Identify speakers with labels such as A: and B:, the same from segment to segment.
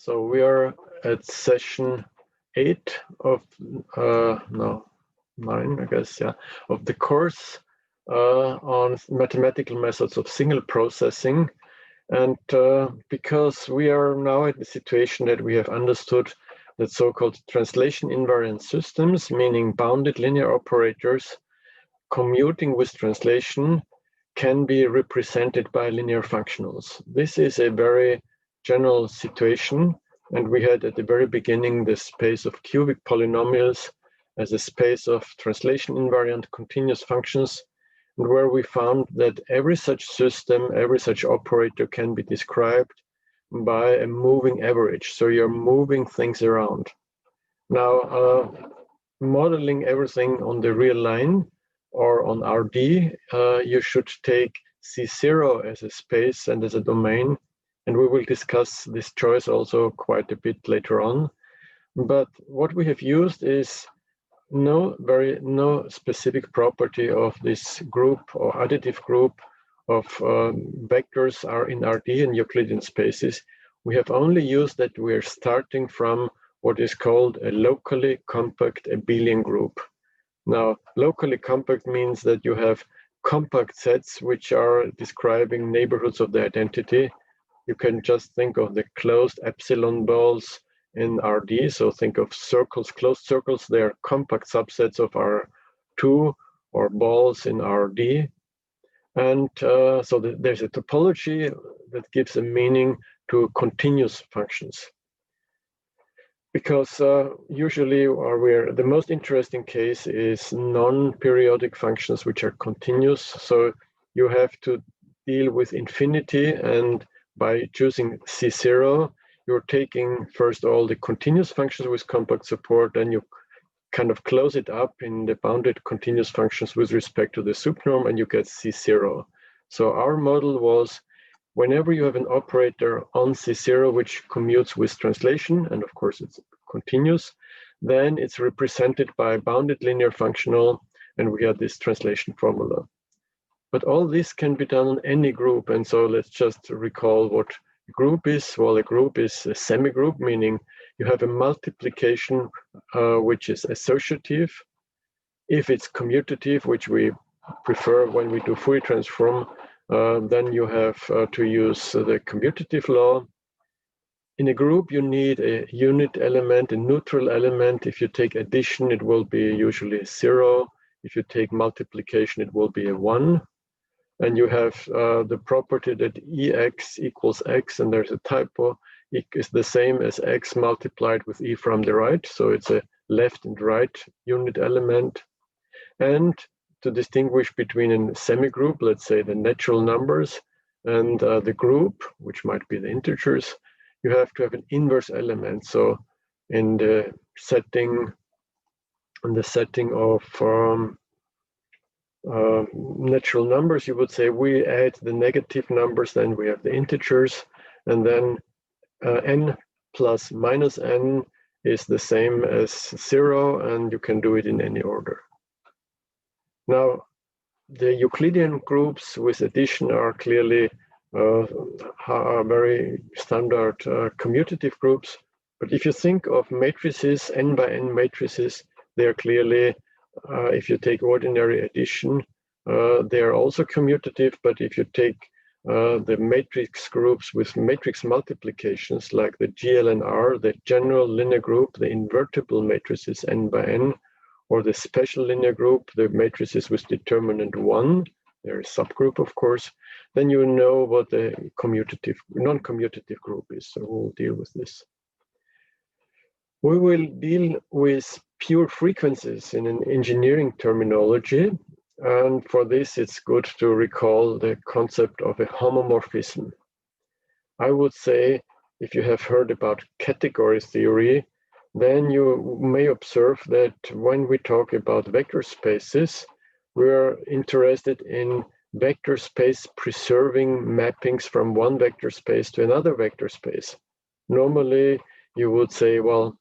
A: So we are at session 8 of, no, 9, I guess, yeah, of the course on mathematical methods of signal processing. And because we are now at the situation that we have understood that so-called translation invariant systems, meaning bounded linear operators commuting with translation, can be represented by linear functionals. This is a very general situation, and we had at the very beginning the space of cubic polynomials as a space of translation invariant continuous functions, and where we found that every such system, every such operator can be described by a moving average. So you're moving things around. Now, modeling everything on the real line or on RD, you should take C0 as a space and as a domain. And we will discuss this choice also quite a bit later on. But what we have used is no specific property of this group or additive group of vectors are in RD and Euclidean spaces. We have only used that we are starting from what is called a locally compact abelian group. Now, locally compact means that you have compact sets which are describing neighborhoods of the identity. You can just think of the closed epsilon balls in RD. So think of circles, closed circles. They are compact subsets of R2 or balls in RD. And so there's a topology that gives a meaning to continuous functions. Because usually the most interesting case is non-periodic functions which are continuous. So you have to deal with infinity, and by choosing C0, you're taking first all the continuous functions with compact support, and you kind of close it up in the bounded continuous functions with respect to the subnorm, and you get C0. So our model was, whenever you have an operator on C0 which commutes with translation, and of course it's continuous, then it's represented by a bounded linear functional, and we have this translation formula. But all this can be done on any group, and so let's just recall what a group is. Well, a group is a semi-group, meaning you have a multiplication which is associative. If it's commutative, which we prefer when we do Fourier transform, then you have to use the commutative law. In a group, you need a unit element, a neutral element. If you take addition, it will be usually a 0. If you take multiplication, it will be a 1. And you have the property that EX equals X, and there's a typo. It is the same as X multiplied with E from the right. So it's a left and right unit element. And to distinguish between a semi-group, let's say the natural numbers, and the group, which might be the integers, you have to have an inverse element. So in the setting of natural numbers, you would say we add the negative numbers, then we have the integers, and then n plus minus n is the same as 0, and you can do it in any order. Now, the Euclidean groups with addition are clearly very standard commutative groups. But if you think of matrices, n by n matrices, they are clearly, if you take ordinary addition, they are also commutative. But if you take the matrix groups with matrix multiplications, like the GLNR, the general linear group, the invertible matrices n by n, or the special linear group, the matrices with determinant 1, they're a subgroup, of course, then you know what the commutative, non-commutative group is. So we'll deal with this. We will deal with pure frequencies in an engineering terminology. And for this, it's good to recall the concept of a homomorphism. I would say, if you have heard about category theory, then you may observe that when we talk about vector spaces, we're interested in vector space preserving mappings from one vector space to another vector space. Normally, you would say, well,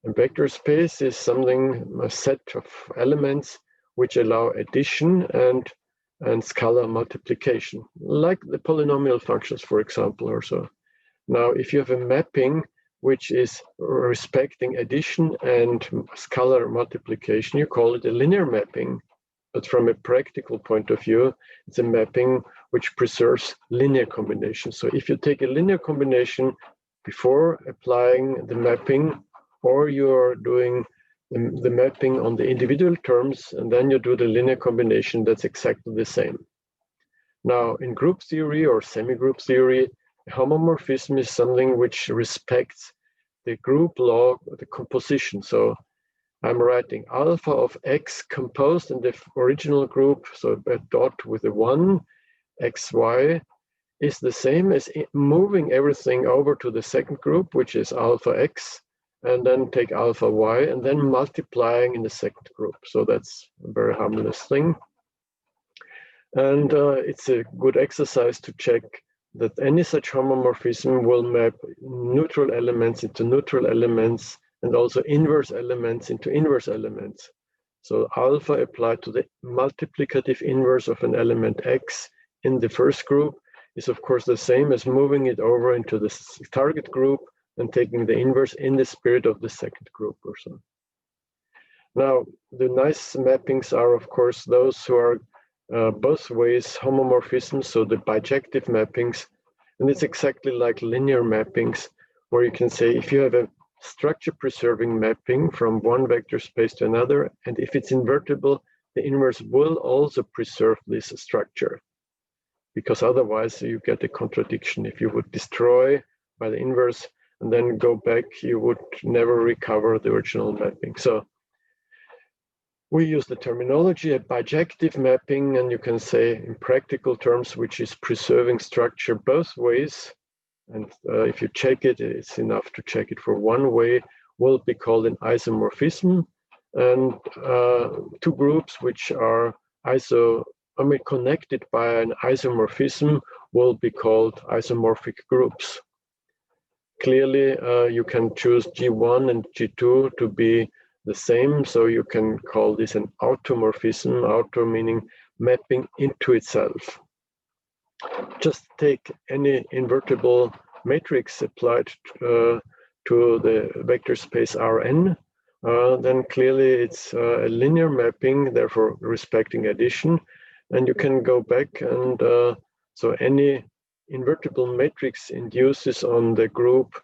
A: a vector space is a set of elements which allow addition and scalar multiplication, like the polynomial functions, for example, or so. Now, if you have a mapping, which is respecting addition and scalar multiplication, you call it a linear mapping. But from a practical point of view, it's a mapping which preserves linear combinations. So if you take a linear combination before applying the mapping, or you're doing the mapping on the individual terms, and then you do the linear combination, that's exactly the same. Now, in group theory or semi-group theory, homomorphism is something which respects the group law, the composition. So I'm writing alpha of x composed in the original group, so a dot with a 1, xy, is the same as moving everything over to the second group, which is alpha x, and then take alpha y, and then multiplying in the second group. So that's a very harmless thing. And it's a good exercise to check that any such homomorphism will map neutral elements into neutral elements, and also inverse elements into inverse elements. So alpha applied to the multiplicative inverse of an element x in the first group is of course the same as moving it over into the target group and taking the inverse in the spirit of the second group or so. Now, the nice mappings are of course those who are both ways homomorphisms, so the bijective mappings, and it's exactly like linear mappings, where you can say if you have a structure preserving mapping from one vector space to another, and if it's invertible, the inverse will also preserve this structure, because otherwise you get a contradiction. If you would destroy by the inverse and then go back, you would never recover the original mapping. So we use the terminology a bijective mapping, and you can say in practical terms, which is preserving structure both ways. And if you check it, it's enough to check it for one way, will be called an isomorphism. And two groups which are connected by an isomorphism will be called isomorphic groups. Clearly, you can choose G1 and G2 to be the same, so you can call this an automorphism, auto meaning mapping into itself. Just take any invertible matrix applied to the vector space Rn, then clearly it's a linear mapping, therefore respecting addition, and you can go back and so any invertible matrix induces on the group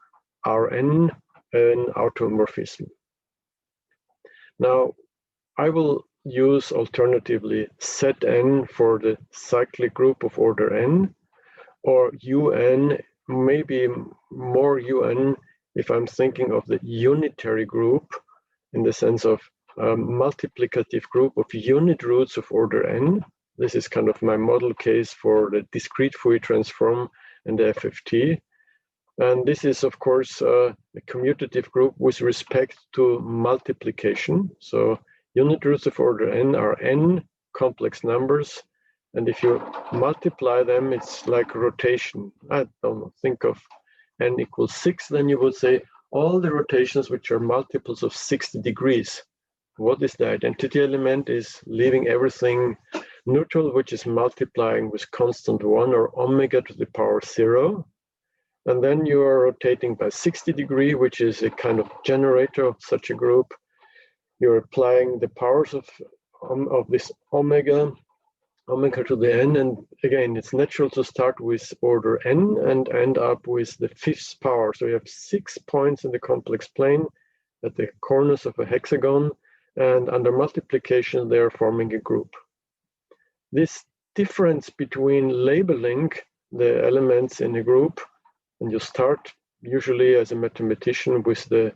A: Rn an automorphism. Now, I will use alternatively Zn for the cyclic group of order n, or Un, maybe more Un if I'm thinking of the unitary group in the sense of multiplicative group of unit roots of order n. This is kind of my model case for the discrete Fourier transform and the FFT. And this is, of course, a commutative group with respect to multiplication. So unit roots of order n are n complex numbers. And if you multiply them, it's like rotation. I don't know, think of n equals 6, then you would say all the rotations which are multiples of 60 degrees. What is the identity element? Is leaving everything neutral, which is multiplying with constant 1 or omega to the power 0. And then you are rotating by 60 degrees, which is a kind of generator of such a group. You're applying the powers of this omega to the n. And again, it's natural to start with order n and end up with the 5th power. So you have 6 points in the complex plane at the corners of a hexagon. And under multiplication, they are forming a group. This difference between labeling the elements in a group, and you start usually as a mathematician with the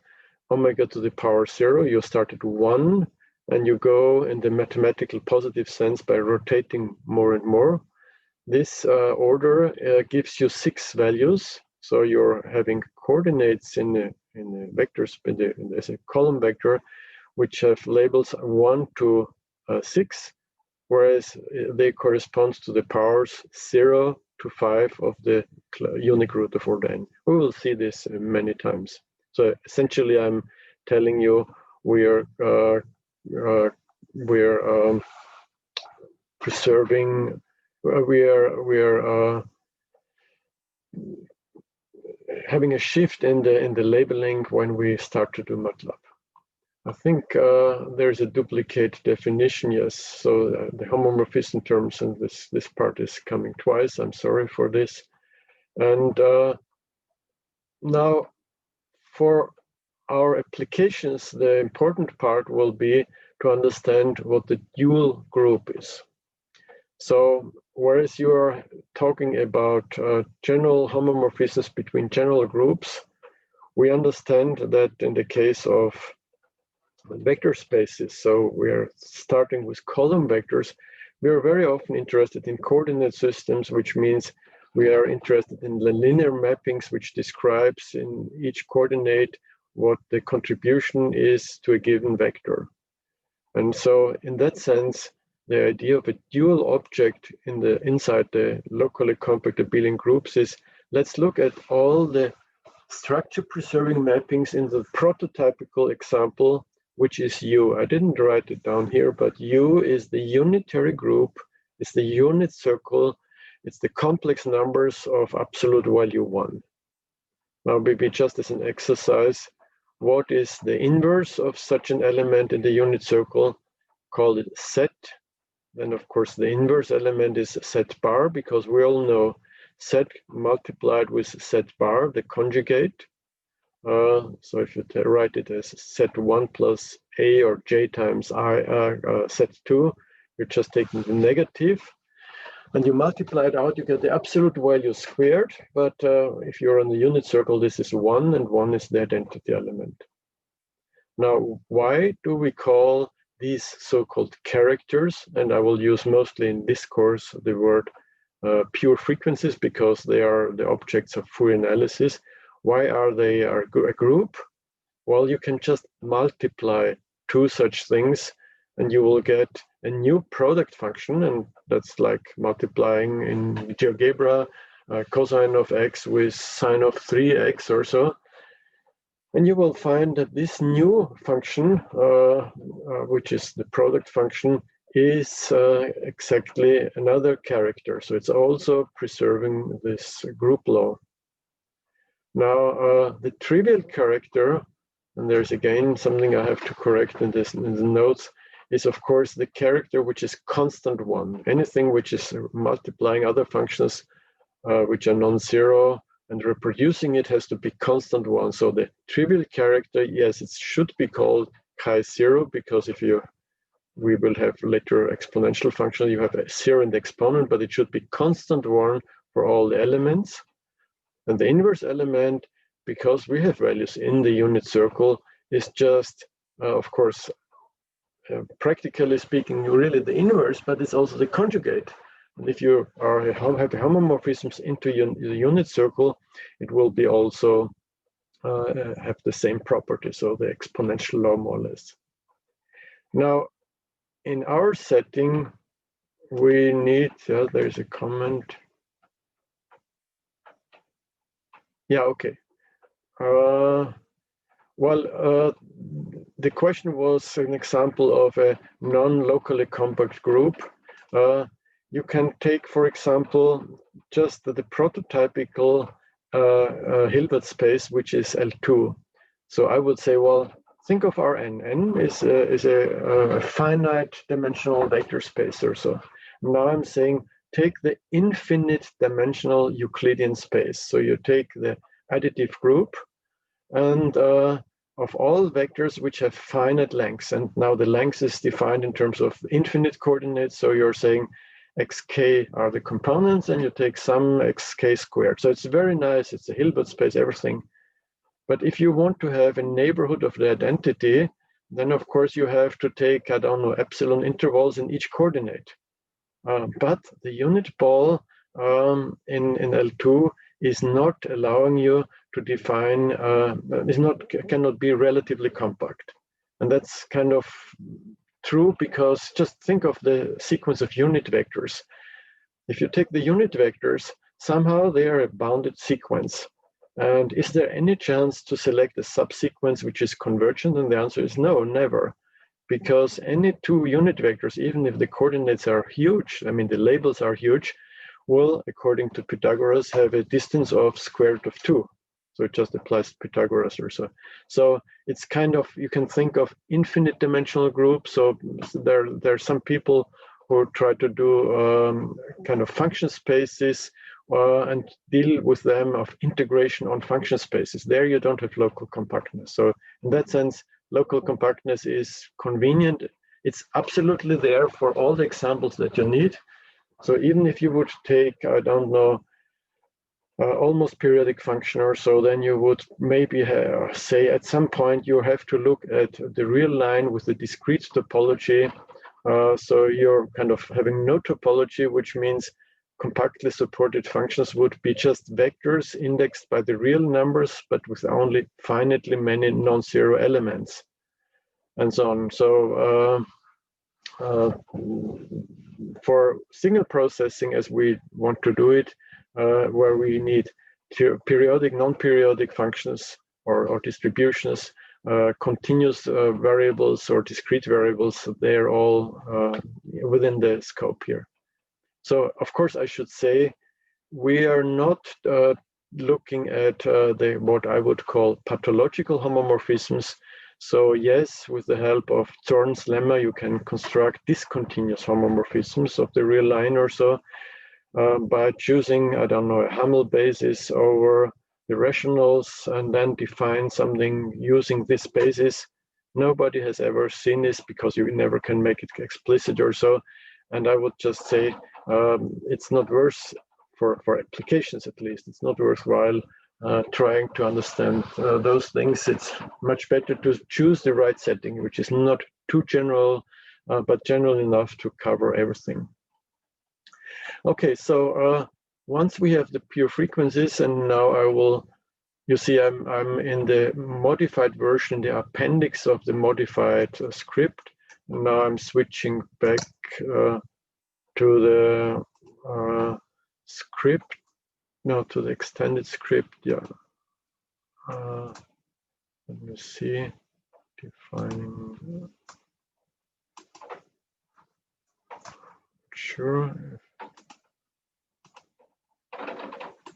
A: omega to the power 0, you start at 1, and you go in the mathematical positive sense by rotating more and more. This order gives you 6 values, so you're having coordinates in a vector, as a column vector, which have labels 1 to 6, whereas they correspond to the powers 0 to 5 of the unique root of order n. We will see this many times. So essentially, I'm telling you we're preserving. having a shift in the labeling when we start to do MATLAB. I think there's a duplicate definition, yes. So the homomorphism terms, and this part is coming twice. I'm sorry for this. And now for our applications, the important part will be to understand what the dual group is. So whereas you are talking about general homomorphisms between general groups, we understand that in the case of vector spaces, so we are starting with column vectors, we are very often interested in coordinate systems, which means we are interested in the linear mappings, which describes in each coordinate what the contribution is to a given vector. And so in that sense, the idea of a dual object inside the locally compact abelian groups is, let's look at all the structure preserving mappings in the prototypical example, which is U. I didn't write it down here, but U is the unitary group, it's the unit circle, it's the complex numbers of absolute value 1. Now maybe just as an exercise, what is the inverse of such an element in the unit circle? Call it set. Then of course the inverse element is set bar, because we all know set multiplied with set bar, the conjugate. So if you write it as set 1 plus a or j times I set 2, you're just taking the negative. And you multiply it out, you get the absolute value squared. But if you're on the unit circle, this is 1, and 1 is the identity element. Now, why do we call these so-called characters, and I will use mostly in this course the word pure frequencies, because they are the objects of Fourier analysis. Why are they a group? Well, you can just multiply two such things and you will get a new product function, and that's like multiplying in GeoGebra cosine of x with sine of 3x or so. And you will find that this new function, which is the product function, is exactly another character. So it's also preserving this group law. Now, the trivial character, and there's again something I have to correct in the notes, is of course the character which is constant 1. Anything which is multiplying other functions which are non-zero and reproducing it has to be constant 1. So the trivial character, yes, it should be called chi0, because if we will have later exponential function, you have a 0 in the exponent, but it should be constant 1 for all the elements. And the inverse element, because we have values in the unit circle, is just, of course, practically speaking, really the inverse, but it's also the conjugate. And if you have homomorphisms into the unit circle, it will be also have the same property, so the exponential law more or less. Now, in our setting, we need, there's a comment. Yeah, okay. The question was an example of a non-locally compact group. You can take, for example, just the prototypical Hilbert space, which is L2. So I would say, well, think of Rn. N is a finite dimensional vector space or so. Now I'm saying take the infinite dimensional Euclidean space. So you take the additive group and of all vectors which have finite lengths. And now the length is defined in terms of infinite coordinates. So you're saying xk are the components and you take some xk squared. So it's very nice. It's a Hilbert space, everything. But if you want to have a neighborhood of the identity, then of course you have to take, I don't know, epsilon intervals in each coordinate. But the unit ball in L2 is not allowing you to define, cannot be relatively compact. And that's kind of true, because just think of the sequence of unit vectors. If you take the unit vectors, somehow they are a bounded sequence. And is there any chance to select a subsequence which is convergent? And the answer is no, never. Because any two unit vectors, even if the coordinates are huge, I mean the labels are huge, will, according to Pythagoras, have a distance of square root of 2. So it just applies Pythagoras or so. So it's kind of, you can think of infinite dimensional groups. So there are some people who try to do kind of function spaces and deal with them of integration on function spaces. There you don't have local compactness. So in that sense, local compactness is convenient. It's absolutely there for all the examples that you need. So even if you would take, I don't know, almost periodic function or so, then you would maybe say at some point you have to look at the real line with the discrete topology. So you're kind of having no topology, which means compactly supported functions would be just vectors indexed by the real numbers, but with only finitely many non-zero elements, and so on. So for signal processing, as we want to do it, where we need periodic, non-periodic functions or distributions, continuous variables or discrete variables, they're all within the scope here. So, of course, I should say, we are not looking at what I would call pathological homomorphisms. So yes, with the help of Zorn's lemma, you can construct discontinuous homomorphisms of the real line or so by choosing, I don't know, a Hamel basis over the rationals and then define something using this basis. Nobody has ever seen this because you never can make it explicit or so. And I would just say it's not worth, for applications at least, it's not worthwhile trying to understand those things. It's much better to choose the right setting, which is not too general, but general enough to cover everything. Okay, so once we have the pure frequencies, and now I will, you see I'm in the modified version, the appendix of the modified script. And now I'm switching back to the script, no, to the extended script, yeah. Let me see, defining, sure.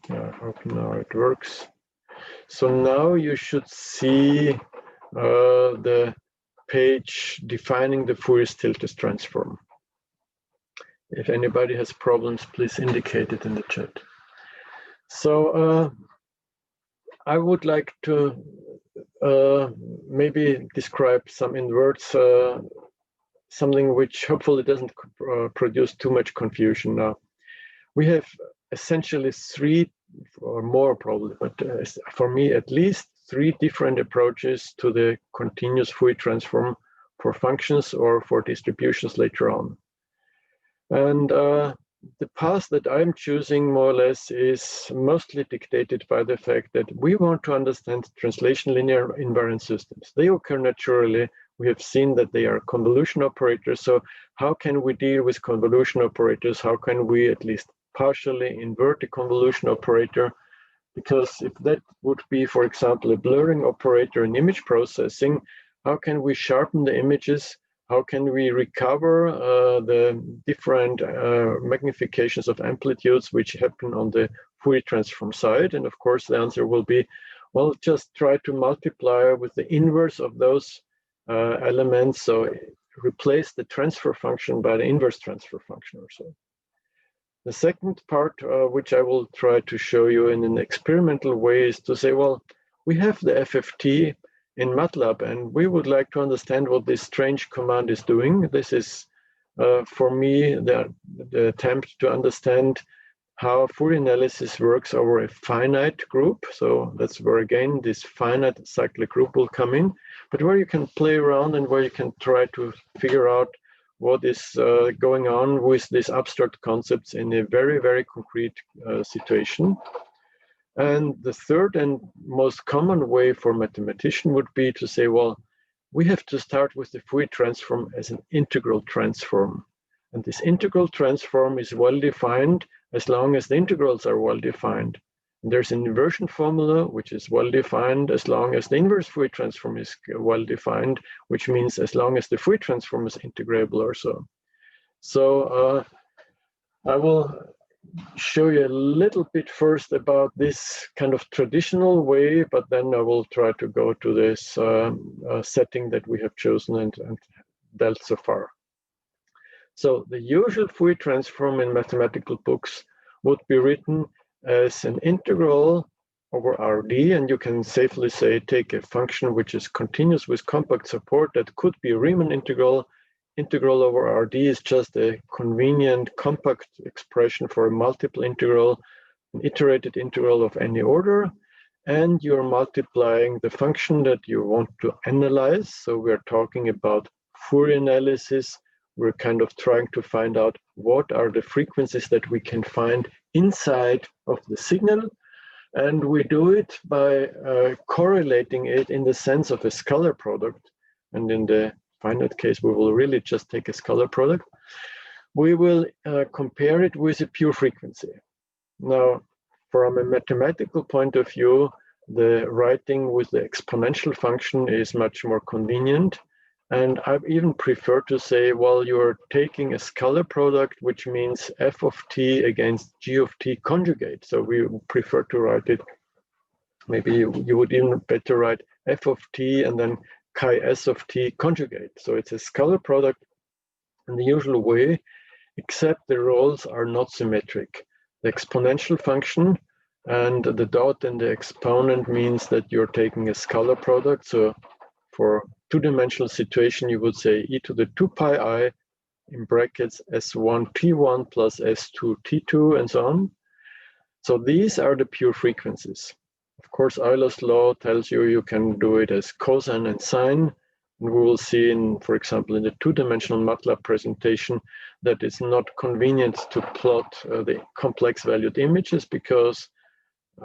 A: Yeah, I hope now it works. So now you should see the page defining the Fourier Stieltjes transform. If anybody has problems, please indicate it in the chat. So I would like to maybe describe some in words, something which hopefully doesn't produce too much confusion now. We have essentially three, or more probably, but for me at least, three different approaches to the continuous Fourier transform for functions or for distributions later on. And the path that I'm choosing more or less is mostly dictated by the fact that we want to understand translation linear invariant systems. They occur naturally. We have seen that they are convolution operators. So how can we deal with convolution operators? How can we at least partially invert the convolution operator? Because if that would be, for example, a blurring operator in image processing, how can we sharpen the images? How can we recover the different magnifications of amplitudes which happen on the Fourier transform side? And of course, the answer will be, well, just try to multiply with the inverse of those elements. So replace the transfer function by the inverse transfer function or so. The second part, which I will try to show you in an experimental way, is to say, well, we have the FFT in MATLAB, and we would like to understand what this strange command is doing. This is, for me, the attempt to understand how Fourier analysis works over a finite group. So that's where, again, this finite cyclic group will come in, but where you can play around and where you can try to figure out what is going on with these abstract concepts in a very, very concrete situation. And the third and most common way for a mathematician would be to say, well, we have to start with the Fourier transform as an integral transform. And this integral transform is well defined as long as the integrals are well defined. And there's an inversion formula, which is well defined as long as the inverse Fourier transform is well defined, which means as long as the Fourier transform is integrable or so. So I will show you a little bit first about this kind of traditional way, but then I will try to go to this setting that we have chosen and dealt so far. So the usual Fourier transform in mathematical books would be written as an integral over Rd, and you can safely say take a function which is continuous with compact support that could be a Riemann integral. Integral over Rd is just a convenient compact expression for a multiple integral, an iterated integral of any order, and you're multiplying the function that you want to analyze. So we're talking about Fourier analysis. We're kind of trying to find out what are the frequencies that we can find inside of the signal. And we do it by correlating it in the sense of a scalar product. And in the finite case, we will really just take a scalar product. We will compare it with a pure frequency. Now, from a mathematical point of view, the writing with the exponential function is much more convenient. And I even prefer to say, well, you're taking a scalar product, which means f of t against g of t conjugate. So we prefer to write it, maybe you would even better write f of t and then chi s of t conjugate. So it's a scalar product in the usual way, except the roles are not symmetric. The exponential function and the dot and the exponent means that you're taking a scalar product. So for two-dimensional situation, you would say e to the 2 pi I in brackets s1 t1 plus s2 t2 and so on. So these are the pure frequencies. Of course, Euler's law tells you you can do it as cosine and sine. And we will see, for example, in the two-dimensional MATLAB presentation, that it's not convenient to plot the complex valued images because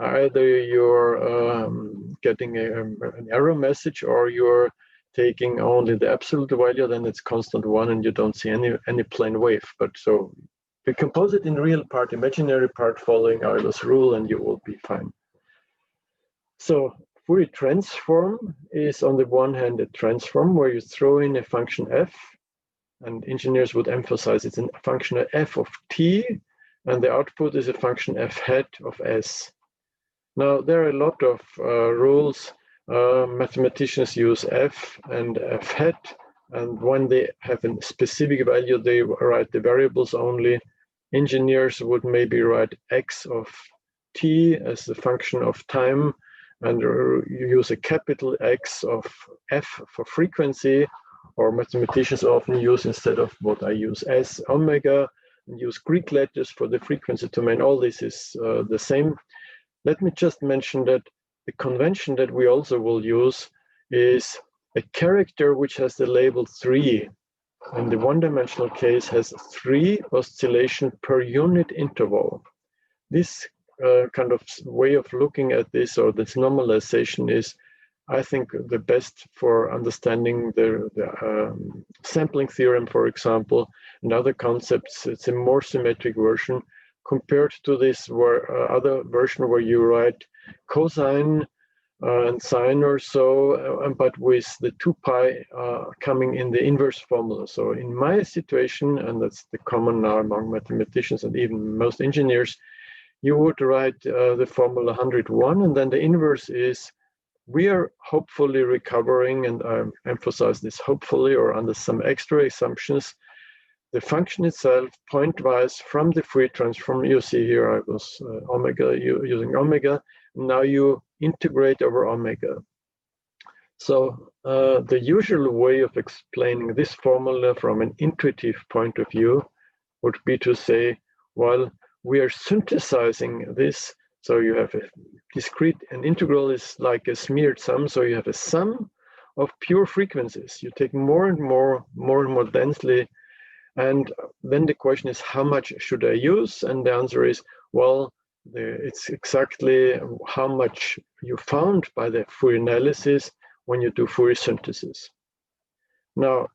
A: either you're getting an error message or you're taking only the absolute value, then it's constant 1 and you don't see any plane wave. But so we compose it in real part, imaginary part, following Euler's rule, and you will be fine. So Fourier transform is on the one hand a transform where you throw in a function f, and engineers would emphasize it's a function of f of t, and the output is a function f hat of s. Now, there are a lot of rules. Mathematicians use f and f hat, and when they have a specific value, they write the variables only. Engineers would maybe write x of t as the function of time, and you use a capital X of f for frequency, or mathematicians often use, instead of what I use, s omega, and use Greek letters for the frequency domain. All this is the same. Let me just mention that the convention that we also will use is a character which has the label 3. In the one-dimensional case has 3 oscillations per unit interval. This kind of way of looking at this, or this normalization, is, I think, the best for understanding the sampling theorem, for example, and other concepts. It's a more symmetric version compared to this other version where you write cosine and sine or so, but with the 2 pi coming in the inverse formula. So in my situation, and that's the common now among mathematicians and even most engineers, you would write the formula 101, and then the inverse is, we are hopefully recovering, and I emphasize this hopefully, or under some extra assumptions, the function itself pointwise from the Fourier transform. You see here I was using omega. Now you integrate over omega. So the usual way of explaining this formula from an intuitive point of view would be to say, well, we are synthesizing this. So you have a discrete, an integral is like a smeared sum. So you have a sum of pure frequencies. You take more and more densely. And then the question is, how much should I use? And the answer is, well, it's exactly how much you found by the Fourier analysis when you do Fourier synthesis. Now,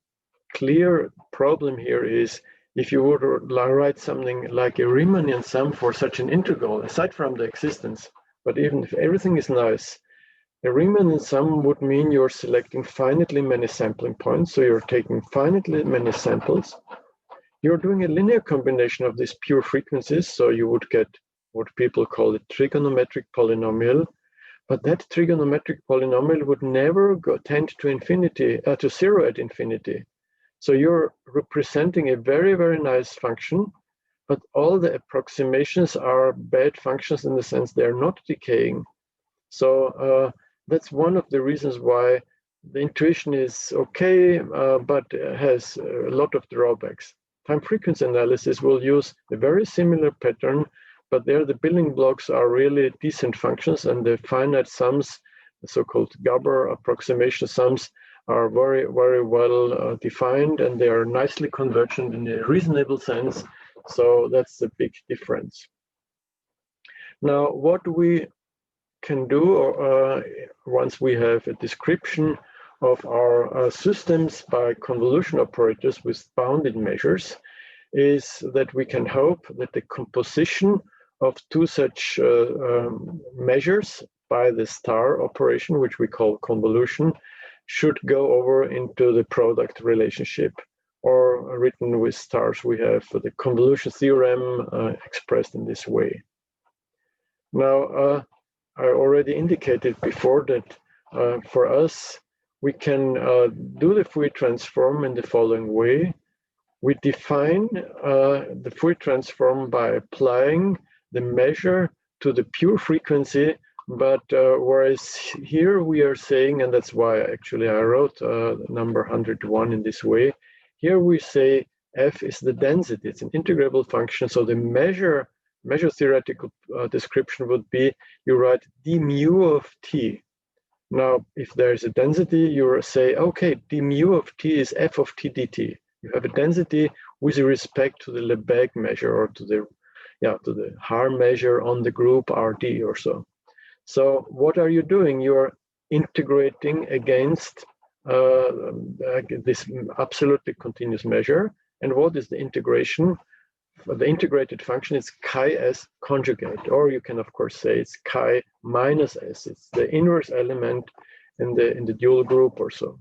A: clear problem here is, if you would write something like a Riemannian sum for such an integral, aside from the existence, but even if everything is nice, a Riemannian sum would mean you're selecting finitely many sampling points. So you're taking finitely many samples. you're doing a linear combination of these pure frequencies, so you would get what people call a trigonometric polynomial, but that trigonometric polynomial would never tend to infinity, to zero at infinity. So you're representing a very, very nice function, but all the approximations are bad functions in the sense they're not decaying. So that's one of the reasons why the intuition is okay, but has a lot of drawbacks. Time frequency analysis will use a very similar pattern, but there the building blocks are really decent functions, and the finite sums, the so-called Gabor approximation sums, are very, very well defined, and they are nicely convergent in a reasonable sense. So that's the big difference. Now, what we can do once we have a description of our systems by convolution operators with bounded measures is that we can hope that the composition of two such measures by the star operation, which we call convolution, should go over into the product relationship, or written with stars we have the convolution theorem expressed in this way. Now, I already indicated before that for us, we can do the Fourier transform in the following way. We define the Fourier transform by applying the measure to the pure frequency, but whereas here we are saying, and that's why actually I wrote number 101 in this way, here we say f is the density, it's an integrable function, so the measure theoretical description would be, you write d mu of t. Now, if there is a density, you say, okay, d mu of t is f of t dt. You have a density with respect to the Lebesgue measure, or to the Haar measure on the group Rd or so. So what are you doing? You're integrating against this absolutely continuous measure. And what is the integration? The integrated function is chi s conjugate, or you can of course say it's chi minus s. It's the inverse element in the dual group or so.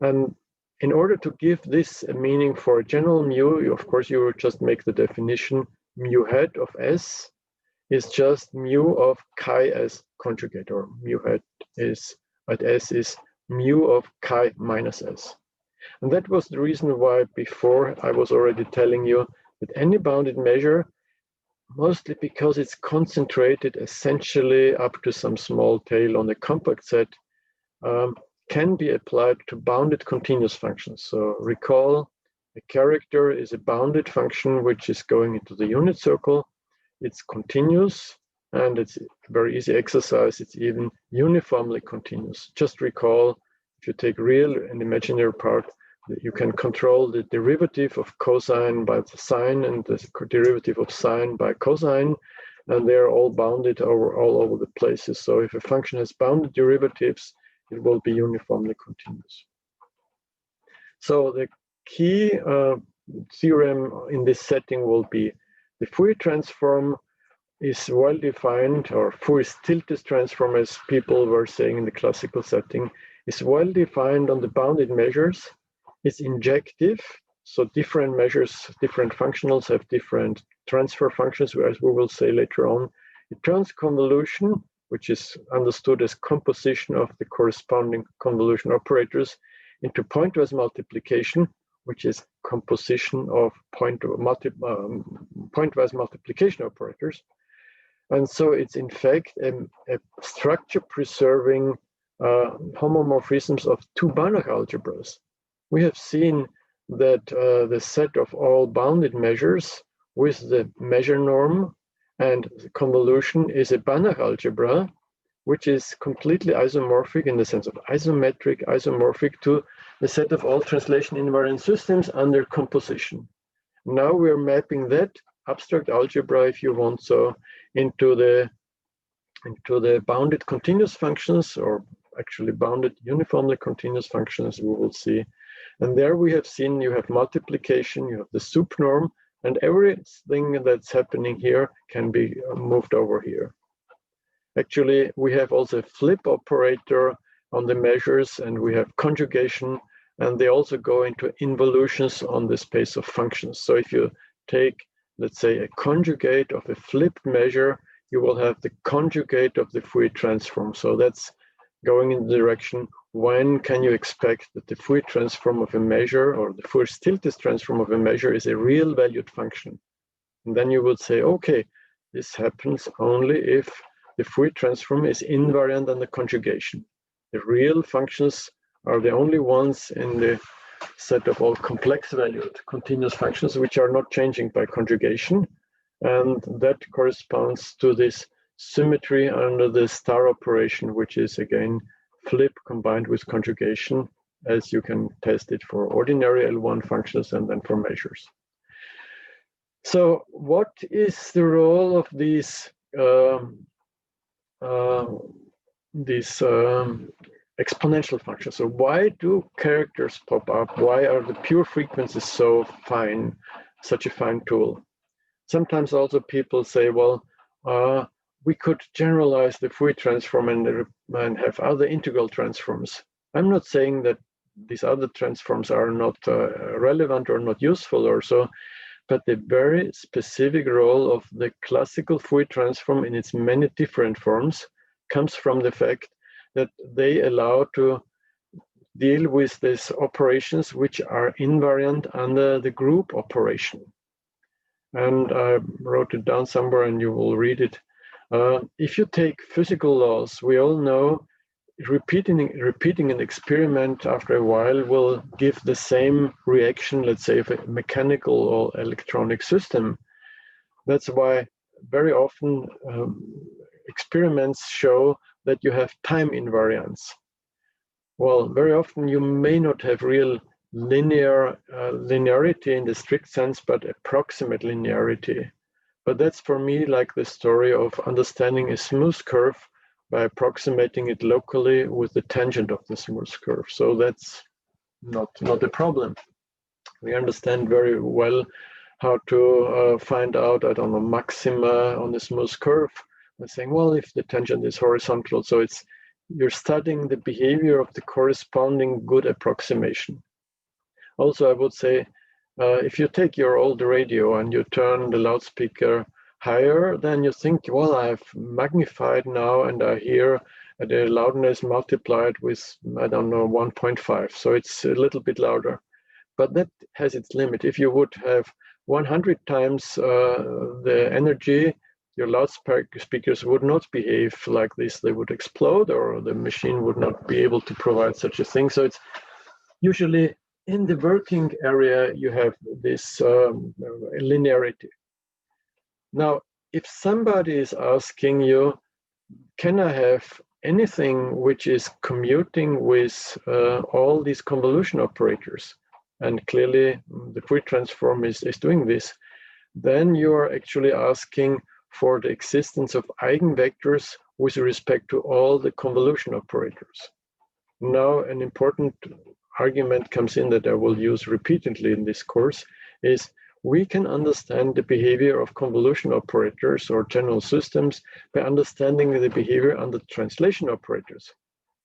A: And in order to give this a meaning for general mu, of course you will just make the definition mu hat of s is just mu of chi s conjugate, or mu hat is at s is mu of chi minus s. And that was the reason why before I was already telling you that any bounded measure, mostly because it's concentrated essentially up to some small tail on a compact set, can be applied to bounded continuous functions. So recall, a character is a bounded function which is going into the unit circle. It's continuous, and it's a very easy exercise. It's even uniformly continuous. Just recall, if you take real and imaginary part, you can control the derivative of cosine by the sine and the derivative of sine by cosine, and they're all bounded all over the places. So if a function has bounded derivatives, it will be uniformly continuous. So the key theorem in this setting will be the Fourier transform is well defined, or Fourier Stieltjes transform, as people were saying in the classical setting, is well defined on the bounded measures. It's injective, so different measures, different functionals have different transfer functions, as we will say later on. It turns convolution, which is understood as composition of the corresponding convolution operators, into pointwise multiplication, which is composition of pointwise multiplication operators. And so it's in fact a structure preserving homomorphisms of two Banach algebras. We have seen that the set of all bounded measures with the measure norm and the convolution is a Banach algebra, which is completely isomorphic in the sense of isometric, isomorphic to the set of all translation invariant systems under composition. Now we're mapping that abstract algebra, if you want so, into the bounded continuous functions, or actually bounded uniformly continuous functions, we will see. And there we have seen you have multiplication, you have the sup norm, and everything that's happening here can be moved over here. Actually, we have also a flip operator on the measures, and we have conjugation and they also go into involutions on the space of functions. So if you take, let's say, a conjugate of a flipped measure, you will have the conjugate of the Fourier transform. So that's going in the direction, when can you expect that the Fourier transform of a measure, or the Fourier Stieltjes transform of a measure, is a real valued function? And then you would say, okay, this happens only if the Fourier transform is invariant on the conjugation. The real functions are the only ones in the set of all complex valued continuous functions which are not changing by conjugation. And that corresponds to this symmetry under the star operation, which is again flip combined with conjugation, as you can test it for ordinary L1 functions and then for measures. So what is the role of these exponential functions? So why do characters pop up? Why are the pure frequencies so fine, such a fine tool? Sometimes also people say, well, we could generalize the Fourier transform and have other integral transforms. I'm not saying that these other transforms are not relevant or not useful or so, but the very specific role of the classical Fourier transform in its many different forms comes from the fact that they allow to deal with these operations which are invariant under the group operation. And I wrote it down somewhere and you will read it. If you take physical laws, we all know repeating an experiment after a while will give the same reaction, let's say, of a mechanical or electronic system. That's why very often experiments show that you have time invariance. Well, very often you may not have real linearity in the strict sense, but approximate linearity. But that's for me like the story of understanding a smooth curve by approximating it locally with the tangent of the smooth curve. So that's not a problem. We understand very well how to find out, I don't know, maxima on the smooth curve by saying, well, if the tangent is horizontal, so you're studying the behavior of the corresponding good approximation. Also, I would say, if you take your old radio and you turn the loudspeaker higher, then you think, well, I've magnified now and I hear the loudness multiplied with, I don't know, 1.5. So it's a little bit louder. But that has its limit. If you would have 100 times the energy, your loudspeakers would not behave like this. They would explode, or the machine would not be able to provide such a thing. So it's usually in the working area, you have this linearity. Now, if somebody is asking you, can I have anything which is commuting with all these convolution operators? And clearly the Fourier transform is doing this. Then you are actually asking for the existence of eigenvectors with respect to all the convolution operators. Now, an important argument comes in that I will use repeatedly in this course is we can understand the behavior of convolution operators or general systems by understanding the behavior under translation operators,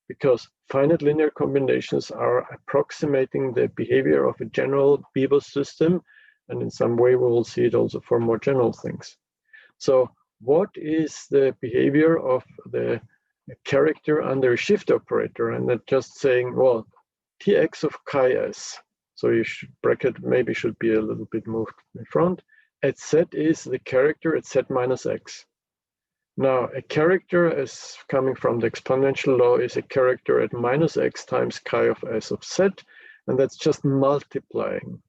A: because finite linear combinations are approximating the behavior of a general Beaver system, and in some way we will see it also for more general things. So what is the behavior of the character under a shift operator? And then just saying, well, Tx of chi-s, so you should bracket maybe should be a little bit moved in front, at z is the character at z minus x. Now, a character, as coming from the exponential law, is a character at minus x times chi of s of z, and that's just multiplying.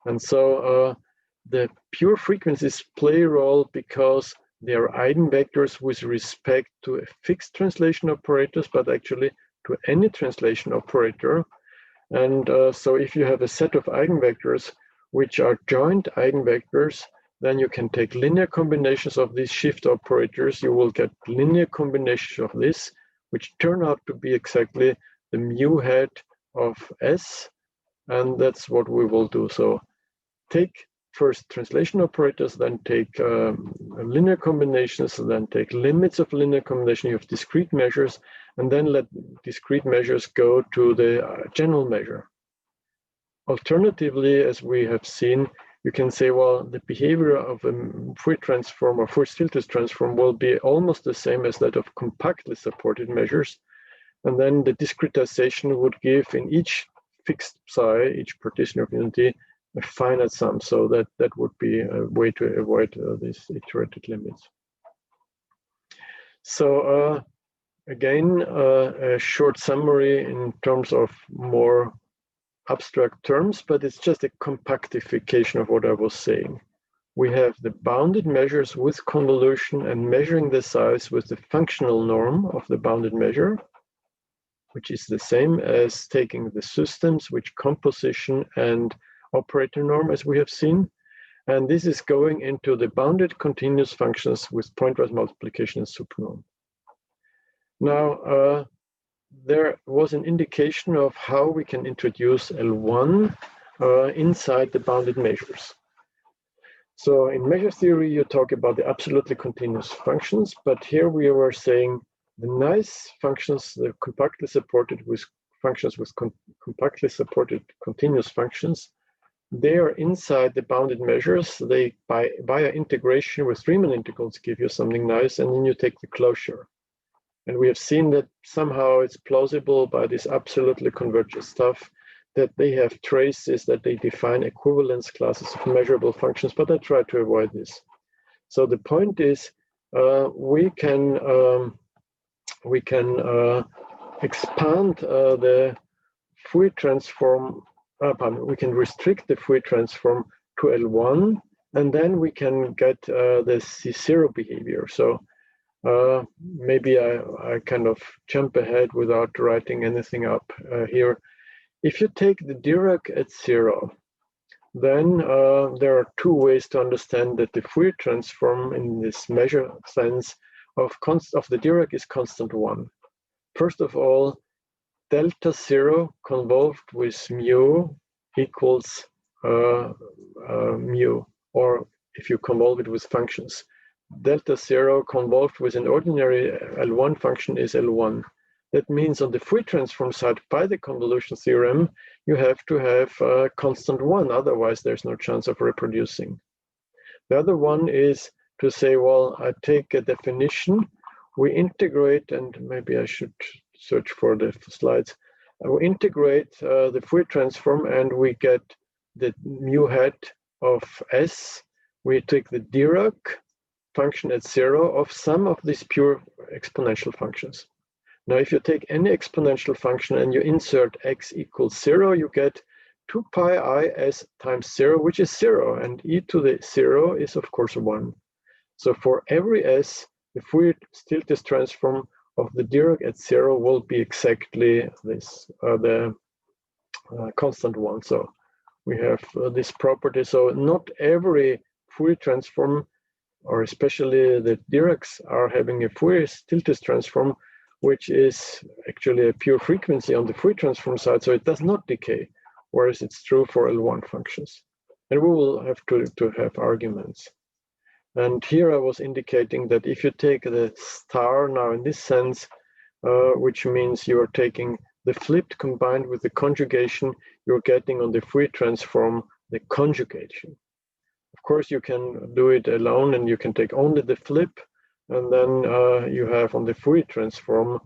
A: And so the pure frequencies play a role because they are eigenvectors with respect to a fixed translation operators, but actually to any translation operator. And so if you have a set of eigenvectors which are joint eigenvectors, then you can take linear combinations of these shift operators. You will get linear combinations of this, which turn out to be exactly the mu hat of S. And that's what we will do. So take first translation operators, then take linear combinations, then take limits of linear combination. You have discrete measures, and then let discrete measures go to the general measure. Alternatively, as we have seen, you can say, well, the behavior of a Fourier transform or Fourier Stieltjes transform will be almost the same as that of compactly supported measures. And then the discretization would give in each fixed psi, each partition of unity, a finite sum. So that would be a way to avoid these iterated limits. So again, a short summary in terms of more abstract terms, but it's just a compactification of what I was saying. We have the bounded measures with convolution and measuring the size with the functional norm of the bounded measure, which is the same as taking the systems which composition and operator norm, as we have seen. And this is going into the bounded continuous functions with pointwise multiplication and supernorm. Now, there was an indication of how we can introduce L1 inside the bounded measures. So in measure theory, you talk about the absolutely continuous functions, but here we were saying the nice functions, the compactly supported with functions with compactly supported continuous functions, they are inside the bounded measures. They, via integration with Riemann integrals, give you something nice, and then you take the closure. And we have seen that somehow it's plausible by this absolutely convergent stuff that they have traces that they define equivalence classes of measurable functions, but I try to avoid this. So the point is we can expand the Fourier transform, we can restrict the Fourier transform to L1, and then we can get the C0 behavior. So maybe I kind of jump ahead without writing anything up here. If you take the Dirac at 0, then there are two ways to understand that the Fourier transform in this measure sense of the Dirac is constant 1. First of all, delta 0 convolved with mu equals mu, or if you convolve it with functions. Delta 0 convolved with an ordinary L1 function is L1. That means on the Fourier transform side, by the convolution theorem, you have to have constant 1, otherwise there's no chance of reproducing. The other one is to say, well, I take a definition, we integrate, and maybe I should search for the slides, we integrate the Fourier transform and we get the mu hat of S. We take the Dirac function at 0 of some of these pure exponential functions. Now, if you take any exponential function and you insert x equals 0, you get 2 pi I s times 0, which is 0, and e to the 0 is, of course, 1. So for every s, the Fourier Stieltjes transform of the Dirac at 0 will be exactly this, the constant 1. So we have this property. So not every Fourier transform, or especially the Diracs, are having a Fourier Stieltjes transform, which is actually a pure frequency on the Fourier transform side, so it does not decay, whereas it's true for L1 functions. And we will have to have arguments. And here I was indicating that if you take the star now in this sense, which means you are taking the flipped combined with the conjugation, you're getting on the Fourier transform the conjugation. Of course, you can do it alone and you can take only the flip, and then you have on the Fourier transform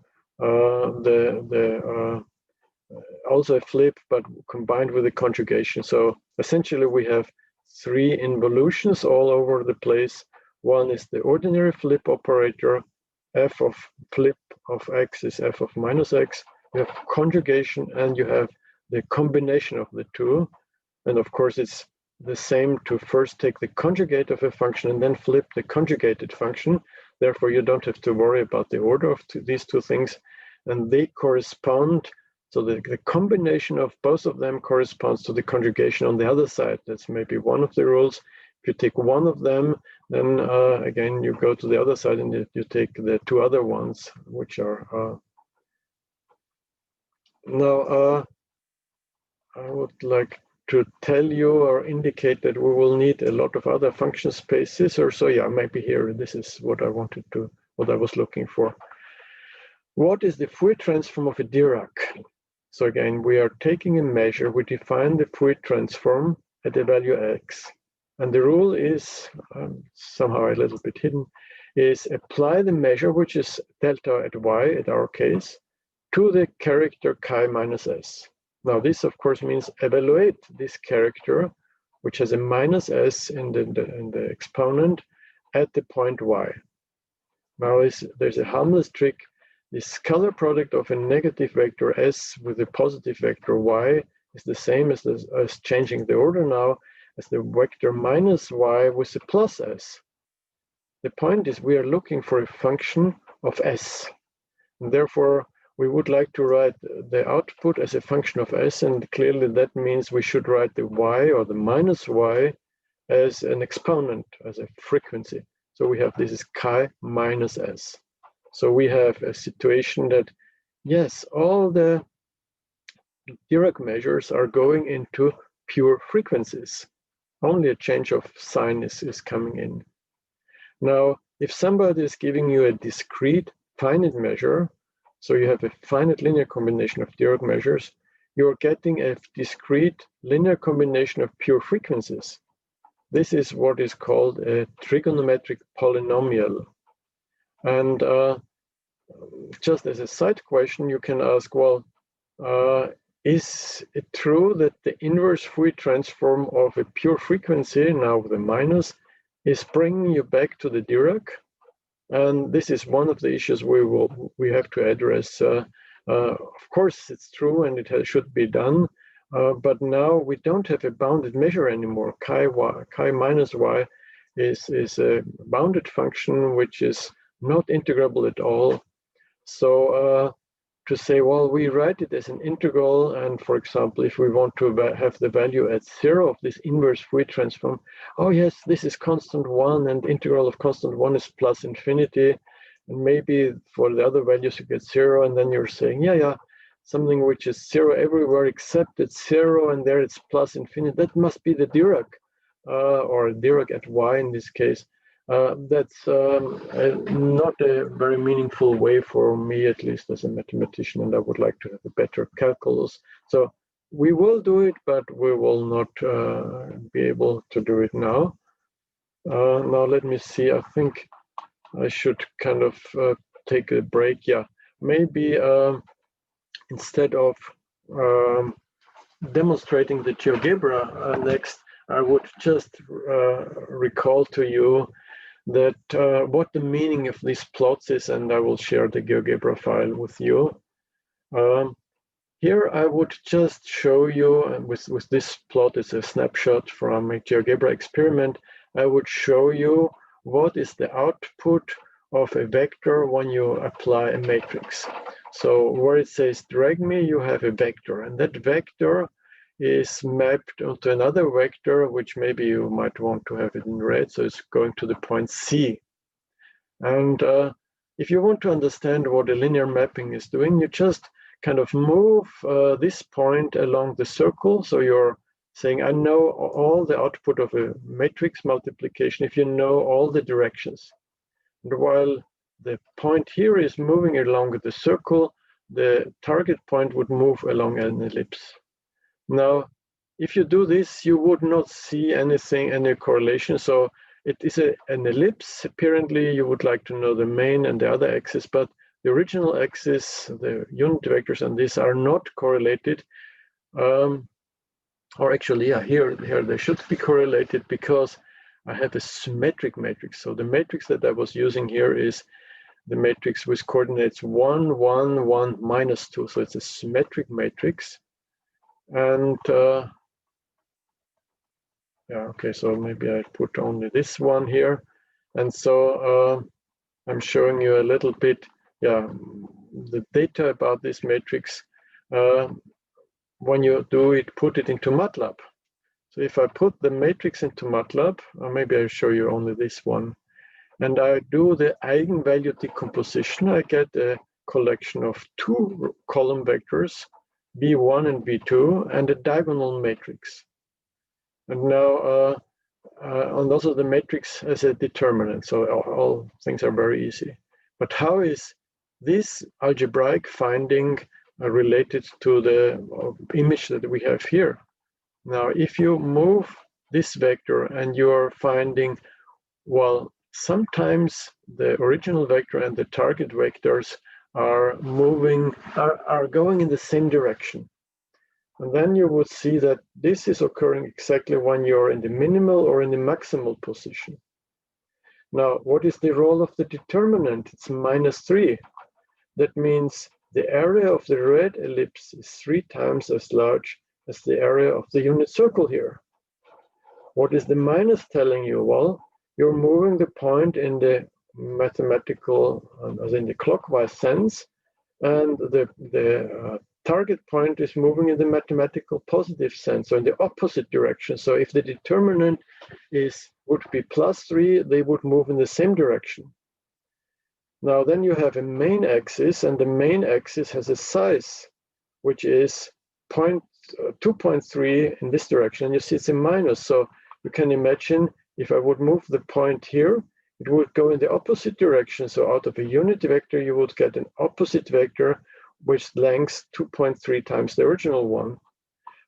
A: also a flip, but combined with a conjugation. So essentially we have 3 involutions all over the place. One is the ordinary flip operator, f of flip of x is f of minus x. You have conjugation and you have the combination of the two. And of course it's the same to first take the conjugate of a function and then flip the conjugated function. Therefore, you don't have to worry about the order of these two things, and they correspond. So the combination of both of them corresponds to the conjugation on the other side. That's maybe one of the rules. If you take one of them, then again, you go to the other side and you take the 2 other ones, which are now I would like to tell you or indicate that we will need a lot of other function spaces, or so. Yeah, maybe here, this is what I wanted to, what I was looking for. What is the Fourier transform of a Dirac? So again, we are taking a measure, we define the Fourier transform at the value x. And the rule is, somehow a little bit hidden, is apply the measure, which is delta at y, at our case, to the character chi minus s. Now this, of course, means evaluate this character, which has a minus s in the exponent, at the point y. Now there's a harmless trick. The scalar product of a negative vector s with a positive vector y is the same as changing the order now as the vector minus y with a plus s. The point is we are looking for a function of s. And therefore, we would like to write the output as a function of s, and clearly that means we should write the y or the minus y as an exponent, as a frequency. So we have this is chi minus s. So we have a situation that, yes, all the Dirac measures are going into pure frequencies. Only a change of sign is coming in. Now, if somebody is giving you a discrete finite measure, so you have a finite linear combination of Dirac measures, you're getting a discrete linear combination of pure frequencies. This is what is called a trigonometric polynomial. And just as a side question, you can ask, well, is it true that the inverse Fourier transform of a pure frequency, now with a minus, is bringing you back to the Dirac? And this is one of the issues we have to address. Of course, it's true, and it should be done. But now we don't have a bounded measure anymore. Chi minus y is a bounded function which is not integrable at all. So to say, well, we write it as an integral, and for example, if we want to have the value at 0 of this inverse Fourier transform, oh yes, this is constant 1, and integral of constant 1 is plus infinity, and maybe for the other values you get 0, and then you're saying, yeah, something which is 0 everywhere except it's 0, and there it's plus infinity, that must be the Dirac, or Dirac at y in this case. That's not a very meaningful way for me, at least as a mathematician, and I would like to have a better calculus. So we will do it, but we will not be able to do it now. Now let me see, I think I should kind of take a break. Yeah, maybe instead of demonstrating the GeoGebra next, I would just recall to you that what the meaning of these plots is, and I will share the GeoGebra file with you. Here I would just show you, and with this plot is a snapshot from a GeoGebra experiment, I would show you what is the output of a vector when you apply a matrix. So where it says drag me, you have a vector, and that vector is mapped onto another vector, which maybe you might want to have it in red, so it's going to the point C. And if you want to understand what a linear mapping is doing, you just kind of move this point along the circle. So you're saying, I know all the output of a matrix multiplication if you know all the directions. And while the point here is moving along the circle, the target point would move along an ellipse. Now, if you do this, you would not see anything, any correlation. So it is an ellipse. Apparently, you would like to know the main and the other axis, but the original axis, the unit vectors, and these are not correlated. Or actually, yeah, here they should be correlated because I have a symmetric matrix. So the matrix that I was using here is the matrix with coordinates 1, 1, 1, minus 2. So it's a symmetric matrix. And yeah, okay, so maybe I put only this one here. And so I'm showing you a little bit, yeah, the data about this matrix. When you do it, put it into MATLAB. So if I put the matrix into MATLAB, or maybe I'll show you only this one, and I do the eigenvalue decomposition, I get a collection of 2 column vectors, B1 and B2, and a diagonal matrix. And now, and also the matrix as a determinant, so all things are very easy. But how is this algebraic finding related to the image that we have here. Now, if you move this vector and you are finding, well, sometimes the original vector and the target vectors are going in the same direction. And then you would see that this is occurring exactly when you're in the minimal or in the maximal position. Now, what is the role of the determinant? It's -3. That means the area of the red ellipse is 3 times as large as the area of the unit circle here. What is the minus telling you? Well, you're moving the point in the mathematical, as in the clockwise sense, and the target point is moving in the mathematical positive sense, so in the opposite direction. So if the determinant would be +3, they would move in the same direction. Now then you have a main axis, and the main axis has a size, which is 2.3 in this direction, and you see it's a minus. So you can imagine if I would move the point here, it would go in the opposite direction. So out of a unit vector, you would get an opposite vector which length 2.3 times the original one.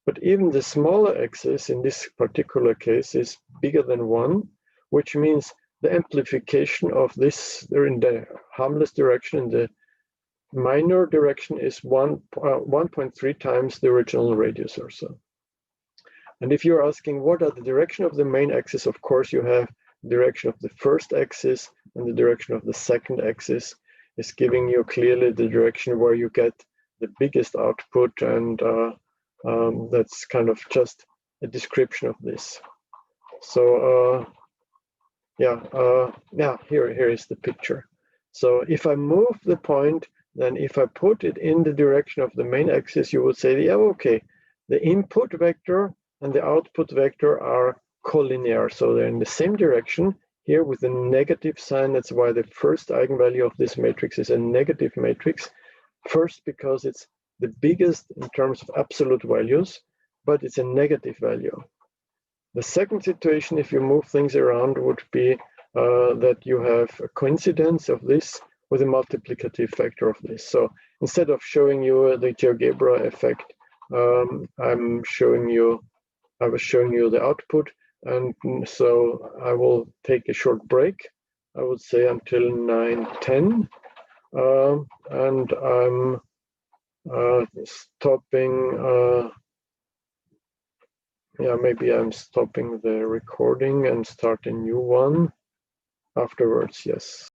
A: But even the smaller axis in this particular case is bigger than 1, which means the amplification of this in the harmless direction, in the minor direction, is 1.3 times the original radius or so. And if you're asking what are the direction of the main axis, of course you have the direction of the first axis, and the direction of the second axis is giving you clearly the direction where you get the biggest output, and that's kind of just a description of this. So here is the picture. So if I move the point, then if I put it in the direction of the main axis, you would say, yeah, okay, the input vector and the output vector are collinear, so they're in the same direction. Here with a negative sign, that's why the first eigenvalue of this matrix is a negative matrix. First, because it's the biggest in terms of absolute values, but it's a negative value. The second situation, if you move things around, would be that you have a coincidence of this with a multiplicative factor of this. So instead of showing you the GeoGebra effect, I was showing you the output. And so I will take a short break, I would say until 9:10, and I'm stopping, maybe I'm stopping the recording and start a new one afterwards, yes.